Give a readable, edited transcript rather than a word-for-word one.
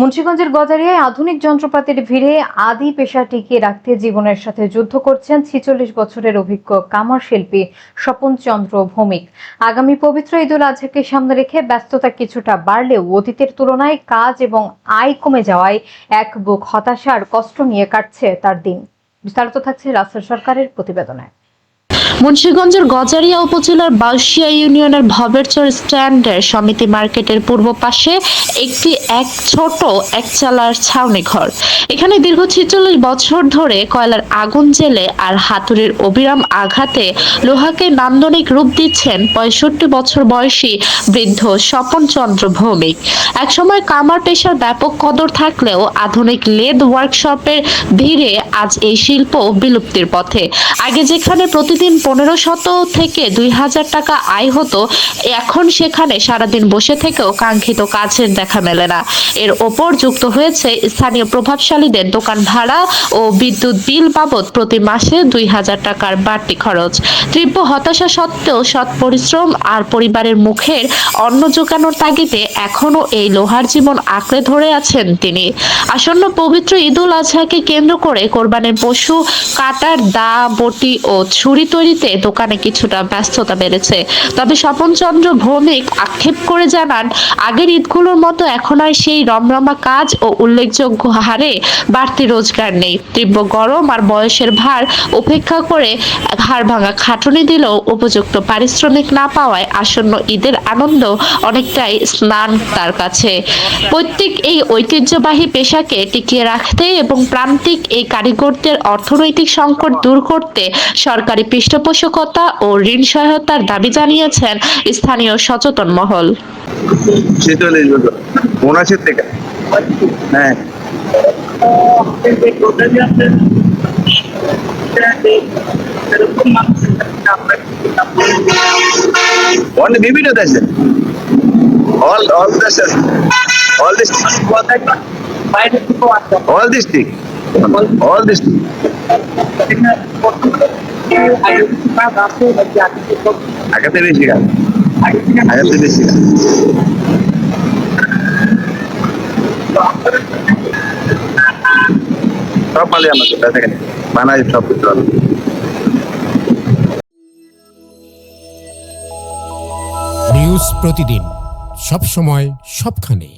মুন্সিগঞ্জের গজারিয়ায় আধুনিক যন্ত্রপাতির ভিড়ে আদি পেশা টিকিয়ে রাখতে জীবনের সাথে যুদ্ধ করছেন ৪৬ বছরের অভিজ্ঞ কামার শিল্পী স্বপন চন্দ্র ভৌমিক। আগামী পবিত্র ঈদুল আজহাকে সামনে রেখে ব্যস্ততা কিছুটা বাড়লেও অতীতের তুলনায় কাজ এবং আয় কমে যাওয়ায় এক বুক হতাশা আর কষ্ট নিয়ে কাটছে তার দিন। বিস্তারিত থাকছে রাসেল সরকারের প্রতিবেদনে। মুন্সিগঞ্জের গজারিয়া উপজেলার বাউশিয়া ইউনিয়নের ভবেরচর স্ট্যান্ডের সমিতি মার্কেটের পূর্ব পাশে এক ছোট একচালার ছাউনি ঘর। এখানে দীর্ঘ ৪৬ বছর ধরে কয়লার আগুন জ্বেলে আর হাতুড়ির অবিরাম আঘাতে লোহাকে নান্দনিক রূপ দিচ্ছেন ৬৫ বছর বয়সী বৃদ্ধ স্বপন চন্দ্র ভৌমিক। একসময় কামার পেশার ব্যাপক কদর থাকলেও আধুনিক লেদ ওয়ার্কশপের ভিড়ে আজ এই শিল্প বিলুপ্তির পথে। আগে যেখানে প্রতিদিন ১৫০০ থেকে ২০০০ টাকা আয় হতো, এখন সেখানে সারাদিন বসে থেকেও কাঙ্ক্ষিত কাজের দেখা মেলে না। এর ওপর যুক্ত হয়েছে স্থানীয় প্রভাবশালীদের দোকান ভাড়া ও বিদ্যুৎ বিল বাবদ প্রতি মাসে ২০০০ টাকার বাড়তি খরচ। তীব্র হতাশা সত্ত্বেও সৎ পরিশ্রম আর পরিবারের মুখের অন্ন জোগানোর তাগিদে এখনো এই লোহার জীবন আঁকড়ে ধরে আছেন তিনি। আসন্ন পবিত্র ঈদুল আজহাকে কেন্দ্র করে কোরবানির পশু কাটার দা, বটি ও ছুরি তৈরিতে দোকানে কিছুটা ব্যস্ততা বেড়েছে। তবে স্বপন চন্দ্র ভৌমিক আক্ষেপ করে জানান, আগের ঈদগুলোর মতো এখন আর সেই রমরমা কাজ ও উল্লেখযোগ্য হারে বাড়তি রোজগার নেই। তীব্র গরম আর বয়সের ভার উপেক্ষা করে হাড় ভাঙা খাটুনি দিলেও উপযুক্ত পারিশ্রমিক না পাওয়ায় আসন্ন ঈদের আনন্দ অনেকটাই স্নান তার কাছে। প্রত্যেক এই ঐতিহ্যবাহী পেশাকে টিকিয়ে রাখতে এবং প্রান্তিক এই কারিগরদের অর্থনৈতিক সংকট দূর করতে সরকারি পৃষ্ঠপোষকতা ও ঋণ সহায়তার দাবি জানিয়েছেন স্থানীয় সচেতন মহল। বিভিন্ন দেশে all district আগাতে বেশি গান আগাতে বেশি গান সব মালে আমাদের দেখেন বানাই সব কিছু। নিউজ প্রতিদিন, সব সময়, সবখানে।